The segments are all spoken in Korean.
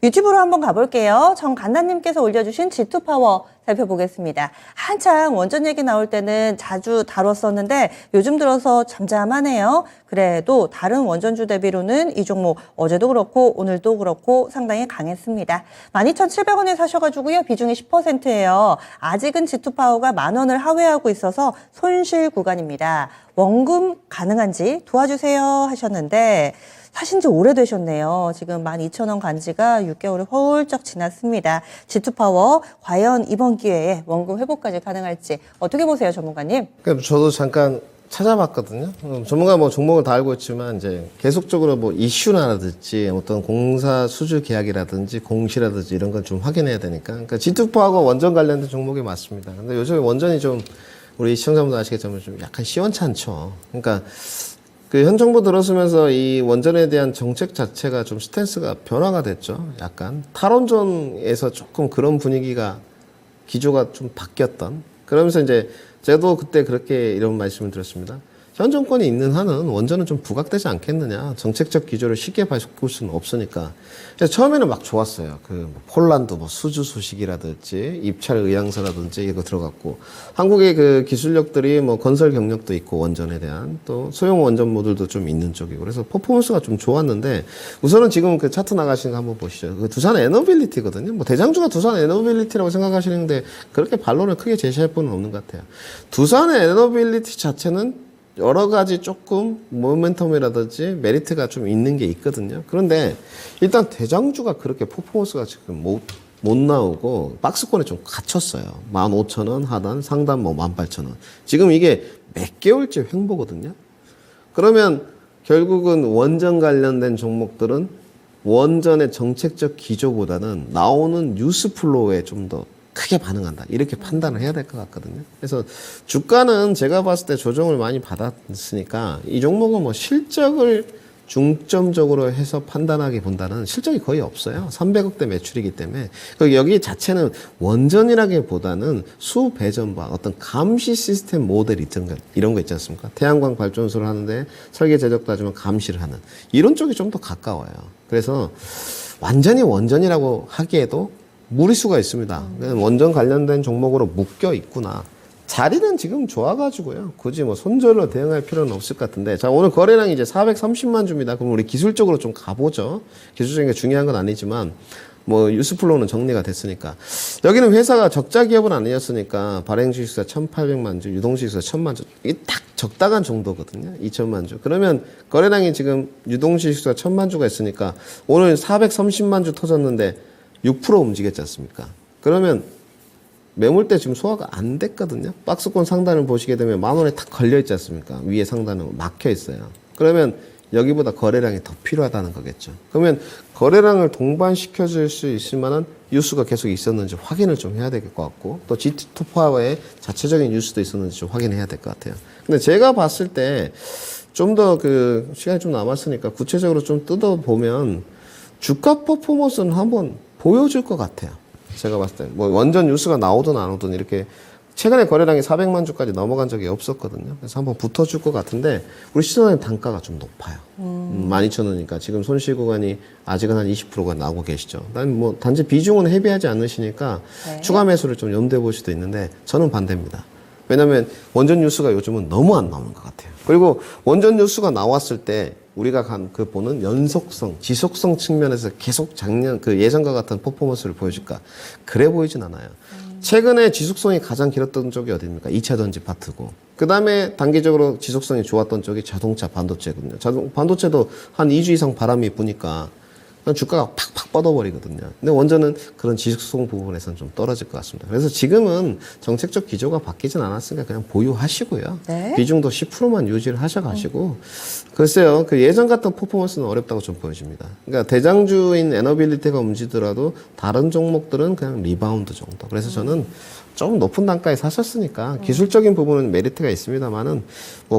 유튜브로 한번 가볼게요. 정간나님께서 올려주신 G2파워 살펴보겠습니다. 한창 원전 얘기 나올 때는 자주 다뤘었는데 요즘 들어서 잠잠하네요. 그래도 다른 원전주 대비로는 이 종목 어제도 그렇고 오늘도 그렇고 상당히 강했습니다. 12,700원에 사셔가지고요. 비중이 10%예요. 아직은 G2파워가 10,000원을 하회하고 있어서 손실 구간입니다. 원금 가능한지 도와주세요 하셨는데 사신 지 오래되셨네요. 지금 12,000원 간지가 6개월이 훌쩍 지났습니다. G2파워 과연 이번 기회에 원금 회복까지 가능할지 어떻게 보세요, 전문가님? 저도 잠깐 찾아봤거든요. 전문가 종목을 다 알고 있지만 이제 계속적으로 이슈라든지 어떤 공사 수주 계약이라든지 공시라든지 이런 걸 좀 확인해야 되니까. 그러니까 G2파워가 원전 관련된 종목이 맞습니다. 근데 요즘에 원전이 좀 우리 시청자분들 아시겠지만 좀 약간 시원찮죠. 그러니까 그 현 정부 들어서면서 이 원전에 대한 정책 자체가 좀 스탠스가 변화가 됐죠. 약간 탈원전에서 조금 그런 분위기가 기조가 좀 바뀌었던. 그러면서 이제 저도 그때 그렇게 이런 말씀을 드렸습니다. 현 정권이 있는 한은 원전은 좀 부각되지 않겠느냐. 정책적 기조를 쉽게 바꿀 수는 없으니까. 그래서 처음에는 막 좋았어요. 폴란드 수주 소식이라든지 입찰 의향서라든지 이거 들어갔고, 한국의 그 기술력들이 건설 경력도 있고 원전에 대한 또 소형 원전 모듈도 좀 있는 쪽이고, 그래서 퍼포먼스가 좀 좋았는데 우선은 지금 그 차트 나가시는 거 한번 보시죠. 그 두산 에너빌리티거든요. 대장주가 두산 에너빌리티라고 생각하시는데 그렇게 반론을 크게 제시할 분은 없는 것 같아요. 두산 에너빌리티 자체는 여러 가지 조금 모멘텀이라든지 메리트가 좀 있는 게 있거든요. 그런데 일단 대장주가 그렇게 퍼포먼스가 지금 못 나오고 박스권에 좀 갇혔어요. 15,000원 하단, 상단 18,000원. 지금 이게 몇 개월째 횡보거든요. 그러면 결국은 원전 관련된 종목들은 원전의 정책적 기조보다는 나오는 뉴스 플로우에 좀 더 크게 반응한다. 이렇게 판단을 해야 될 것 같거든요. 그래서 주가는 제가 봤을 때 조정을 많이 받았으니까 이 종목은 실적을 중점적으로 해서 판단하기보다는 실적이 거의 없어요. 300억대 매출이기 때문에. 여기 자체는 원전이라기보다는 수배전과 어떤 감시 시스템 모델이 있던가 이런 거 있지 않습니까? 태양광 발전소를 하는데 설계 제작 따지면 감시를 하는 이런 쪽이 좀 더 가까워요. 그래서 완전히 원전이라고 하기에도 무리수가 있습니다. 원전 관련된 종목으로 묶여 있구나. 자리는 지금 좋아가지고요. 굳이 손절로 대응할 필요는 없을 것 같은데. 자, 오늘 거래량이 이제 430만 주입니다. 그럼 우리 기술적으로 좀 가보죠. 기술적인 게 중요한 건 아니지만, 뉴스플로우는 정리가 됐으니까. 여기는 회사가 적자 기업은 아니었으니까, 발행주식수가 1,800만 주, 유동주식수가 1,000만 주. 이게 딱 적당한 정도거든요. 2,000만 주. 그러면 거래량이 지금 유동주식수가 1,000만 주가 있으니까, 오늘 430만 주 터졌는데, 6% 움직였지 않습니까? 그러면 매물대 지금 소화가 안 됐거든요. 박스권 상단을 보시게 되면 10,000원에 탁 걸려 있지 않습니까? 위에 상단은 막혀 있어요. 그러면 여기보다 거래량이 더 필요하다는 거겠죠. 그러면 거래량을 동반시켜 줄 수 있을 만한 뉴스가 계속 있었는지 확인을 좀 해야 될 것 같고, 또 G2파워의 자체적인 뉴스도 있었는지 좀 확인해야 될 것 같아요. 근데 제가 봤을 때 좀 더 시간이 좀 남았으니까 구체적으로 좀 뜯어보면 주가 퍼포먼스는 한번 보여줄 것 같아요. 제가 봤을 때. 원전 뉴스가 나오든 안 오든 이렇게 최근에 거래량이 400만 주까지 넘어간 적이 없었거든요. 그래서 한번 붙어줄 것 같은데 우리 시장의 단가가 좀 높아요. 12,000원이니까 지금 손실 구간이 아직은 한 20%가 나오고 계시죠. 단지 비중은 헤비하지 않으시니까 네. 추가 매수를 좀 염두해 볼 수도 있는데 저는 반대입니다. 왜냐면 원전 뉴스가 요즘은 너무 안 나오는 것 같아요. 그리고 원전 뉴스가 나왔을 때 우리가 보는 연속성, 지속성 측면에서 계속 작년 예전과 같은 퍼포먼스를 보여줄까? 그래 보이진 않아요. 최근에 지속성이 가장 길었던 쪽이 어디입니까? 2차 전지 파트고. 그 다음에 단기적으로 지속성이 좋았던 쪽이 자동차 반도체거든요. 반도체도 한 2주 이상 바람이 부니까 주가가 팍팍 뻗어버리거든요. 근데 원전은 그런 지속성 부분에서는 좀 떨어질 것 같습니다. 그래서 지금은 정책적 기조가 바뀌진 않았으니까 그냥 보유하시고요. 네? 비중도 10%만 유지를 하셔가시고. 글쎄요, 예전 같은 퍼포먼스는 어렵다고 좀 보여집니다. 그러니까 대장주인 에너빌리티가 움직이더라도 다른 종목들은 그냥 리바운드 정도. 그래서 저는 좀 높은 단가에 사셨으니까 기술적인 부분은 메리트가 있습니다만은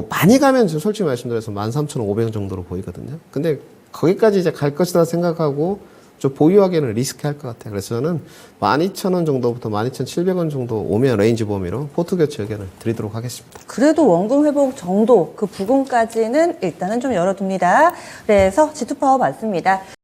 많이 가면 솔직히 말씀드려서 13,500원 정도로 보이거든요. 근데 거기까지 이제 갈 것이다 생각하고 좀 보유하기에는 리스크할 것 같아요. 그래서 저는 12,000원 정도부터 12,700원 정도 오면 레인지 범위로 포트 교체 의견을 드리도록 하겠습니다. 그래도 원금 회복 정도 그 부분까지는 일단은 좀 열어둡니다. 그래서 G2파워 맞습니다.